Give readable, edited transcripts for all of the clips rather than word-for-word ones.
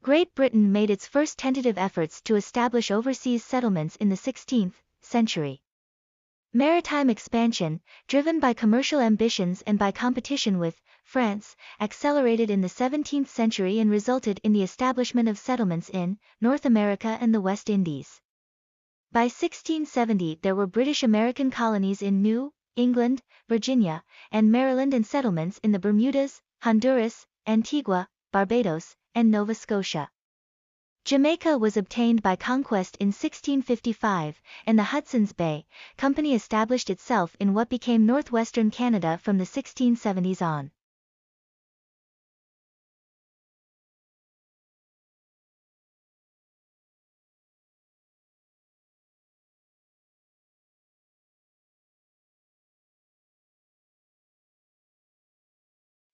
Great Britain made its first tentative efforts to establish overseas settlements in the 16th century. Maritime expansion, driven by commercial ambitions and by competition with France, accelerated in the 17th century and resulted in the establishment of settlements in North America and the West Indies. By 1670 there were British-American colonies in New England, Virginia, and Maryland and settlements in the Bermudas, Honduras, Antigua, Barbados, and Nova Scotia. Jamaica was obtained by conquest in 1655, and the Hudson's Bay Company established itself in what became northwestern Canada from the 1670s on.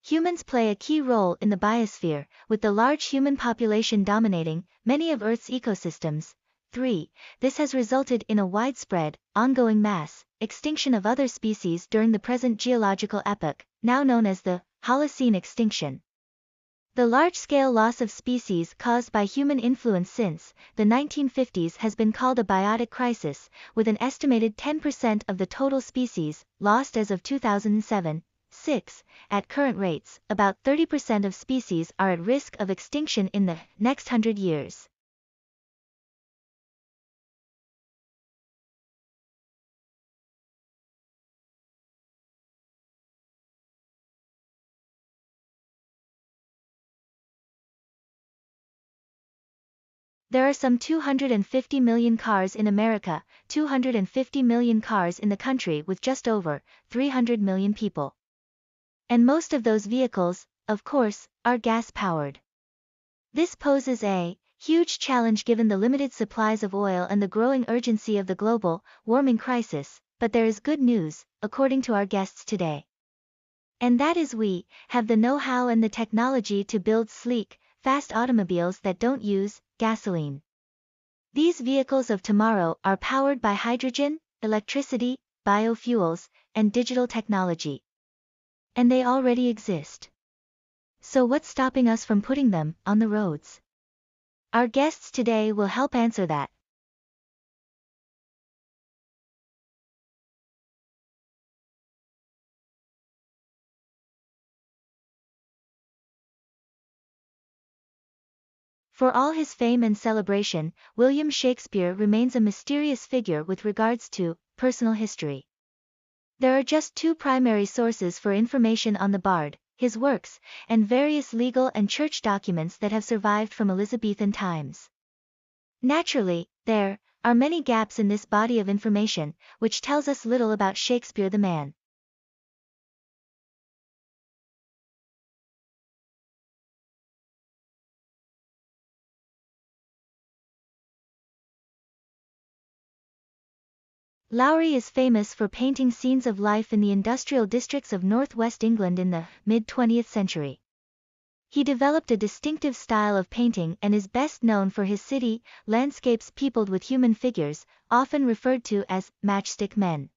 Humans play a key role in the biosphere, with the large human population dominating many of Earth's ecosystems. 3. This has resulted in a widespread, ongoing mass extinction of other species during the present geological epoch, now known as the Holocene extinction. The large-scale loss of species caused by human influence since the 1950s has been called a biotic crisis, with an estimated 10% of the total species lost as of 2007. 6. At current rates, about 30% of species are at risk of extinction in the next 100 years. There are some 250 million cars in America, 250 million cars in the country with just over 300 million people. And most of those vehicles, of course, are gas-powered. This poses a huge challenge given the limited supplies of oil and the growing urgency of the global warming crisis, but there is good news, according to our guests today. And that is we have the know-how and the technology to build sleek, fast automobiles that don't use gasoline. These vehicles of tomorrow are powered by hydrogen, electricity, biofuels, and digital technology. And they already exist. So what's stopping us from putting them on the roads? Our guests today will help answer that. For all his fame and celebration, William Shakespeare remains a mysterious figure with regards to personal history. There are just two primary sources for information on the bard, his works, and various legal and church documents that have survived from Elizabethan times. Naturally, there are many gaps in this body of information, which tells us little about Shakespeare the man. Lowry is famous for painting scenes of life in the industrial districts of northwest England in the mid-20th century. He developed a distinctive style of painting and is best known for his city landscapes peopled with human figures, often referred to as matchstick men.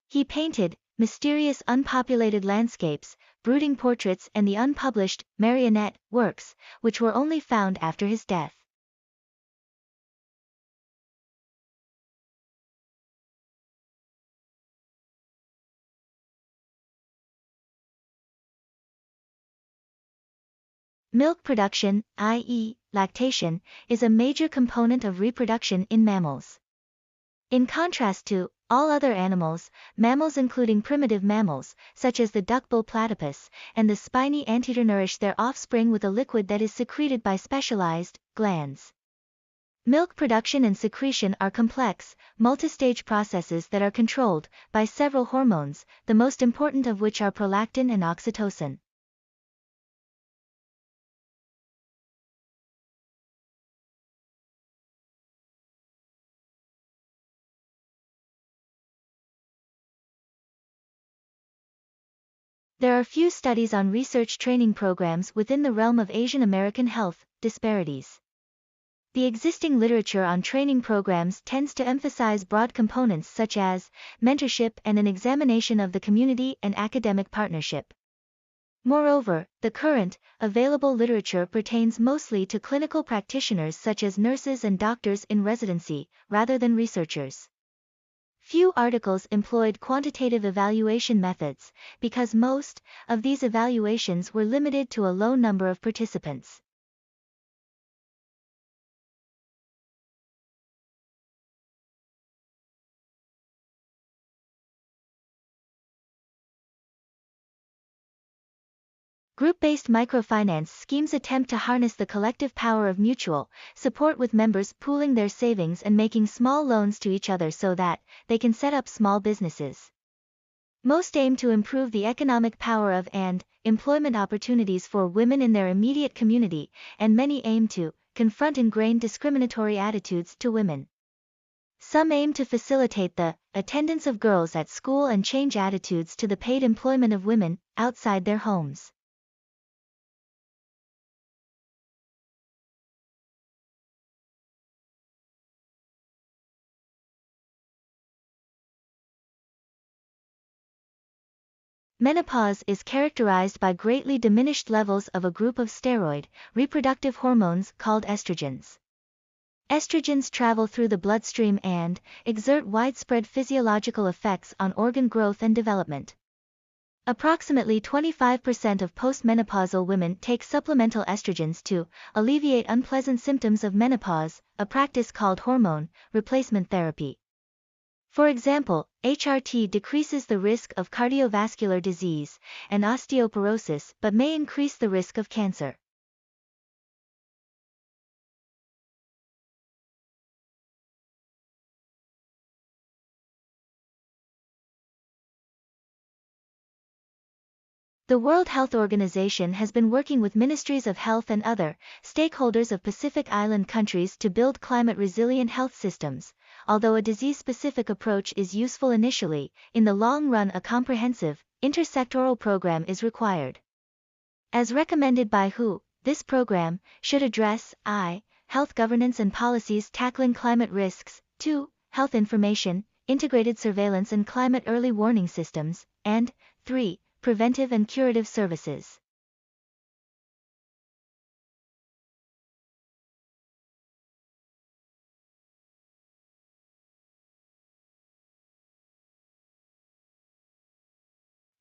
He painted mysterious unpopulated landscapes, brooding portraits, and the unpublished marionette works, which were only found after his death. Milk production, i.e., lactation, is a major component of reproduction in mammals. In contrast to all other animals, mammals including primitive mammals, such as the duckbill platypus, and the spiny anteater nourish their offspring with a liquid that is secreted by specialized glands. Milk production and secretion are complex, multistage processes that are controlled by several hormones, the most important of which are prolactin and oxytocin. There are few studies on research training programs within the realm of Asian American health disparities. The existing literature on training programs tends to emphasize broad components such as mentorship and an examination of the community and academic partnership. Moreover, the current, available literature pertains mostly to clinical practitioners such as nurses and doctors in residency, rather than researchers. Few articles employed quantitative evaluation methods, because most of these evaluations were limited to a low number of participants. Group-based microfinance schemes attempt to harness the collective power of mutual support, with members pooling their savings and making small loans to each other so that they can set up small businesses. Most aim to improve the economic power of and employment opportunities for women in their immediate community, and many aim to confront ingrained discriminatory attitudes to women. Some aim to facilitate the attendance of girls at school and change attitudes to the paid employment of women outside their homes. Menopause is characterized by greatly diminished levels of a group of steroid, reproductive hormones called estrogens. Estrogens travel through the bloodstream and exert widespread physiological effects on organ growth and development. Approximately 25% of postmenopausal women take supplemental estrogens to alleviate unpleasant symptoms of menopause, a practice called hormone replacement therapy. For example, HRT decreases the risk of cardiovascular disease and osteoporosis but may increase the risk of cancer. The World Health Organization has been working with ministries of health and other stakeholders of Pacific Island countries to build climate-resilient health systems. Although a disease-specific approach is useful initially, in the long run a comprehensive, intersectoral program is required. As recommended by WHO, this program should address I. Health governance and policies tackling climate risks, 2. Health information, integrated surveillance and climate early warning systems, and 3. Preventive and curative services.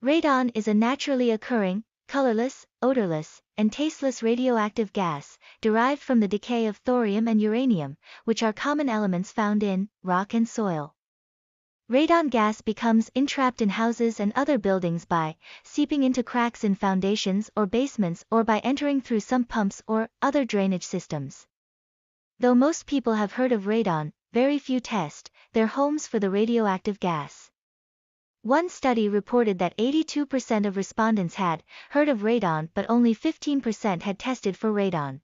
Radon is a naturally occurring, colorless, odorless, and tasteless radioactive gas, derived from the decay of thorium and uranium, which are common elements found in rock and soil. Radon gas becomes entrapped in houses and other buildings by seeping into cracks in foundations or basements or by entering through sump pumps or other drainage systems. Though most people have heard of radon, very few test their homes for the radioactive gas. One study reported that 82% of respondents had heard of radon but only 15% had tested for radon.